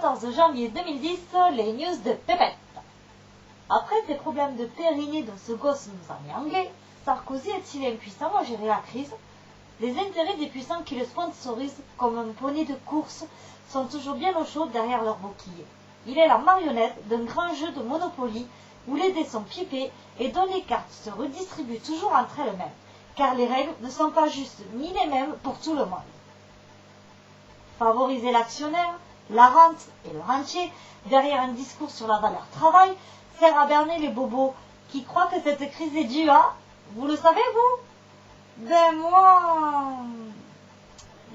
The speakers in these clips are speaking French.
14 janvier 2010, les news de Pépette. Après des problèmes de périnée dont ce gosse nous a mis anglais, Sarkozy est-il impuissant à gérer la crise? Les intérêts des puissants qui le sponsorisent comme un poney de course sont toujours bien au chaud derrière leur bouclier. Il est la marionnette d'un grand jeu de Monopoly où les dés sont pipés et dont les cartes se redistribuent toujours entre elles-mêmes, car les règles ne sont pas justes ni les mêmes pour tout le monde. Favoriser l'actionnaire, la rente et le rentier derrière un discours sur la valeur travail sert à berner les bobos qui croient que cette crise est due à... Vous le savez, vous? Ben moi...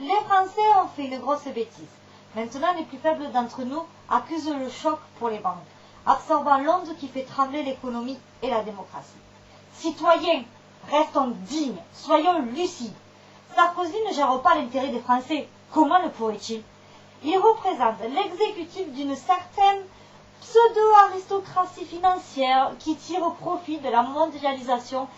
Les Français ont fait une grosse bêtise. Maintenant, les plus faibles d'entre nous accusent le choc pour les banques, absorbant l'onde qui fait trembler l'économie et la démocratie. Citoyens, restons dignes, soyons lucides. Sarkozy ne gère pas l'intérêt des Français. Comment le pourrait-il? Il représente l'exécutif d'une certaine pseudo-aristocratie financière qui tire profit de la mondialisation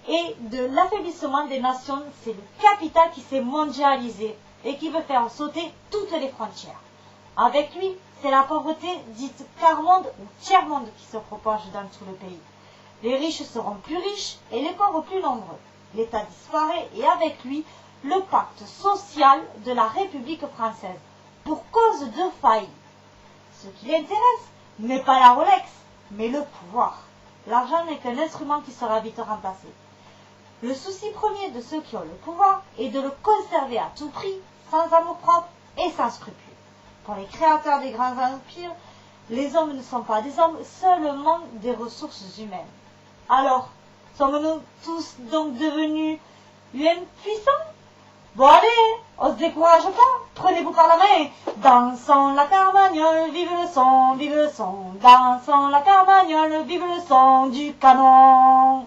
et de l'affaiblissement des nations. C'est le capital qui s'est mondialisé et qui veut faire sauter toutes les frontières. Avec lui, c'est la pauvreté dite quart-monde ou tiers-monde qui se propage dans tout le pays. Les riches seront plus riches et les pauvres plus nombreux. L'État disparaît et avec lui, le pacte social de la République française, pour cause de failles. Ce qui l'intéresse n'est pas la Rolex, mais le pouvoir. L'argent n'est qu'un instrument qui sera vite remplacé. Le souci premier de ceux qui ont le pouvoir est de le conserver à tout prix, sans amour-propre et sans scrupules. Pour les créateurs des grands empires, les hommes ne sont pas des hommes, seulement des ressources humaines. Alors, sommes-nous tous donc devenus impuissants? Bon allez, on se décourage pas, prenez-vous par la main. Dansons la carmagnole, vive le son, dansons la carmagnole, vive le son du canon.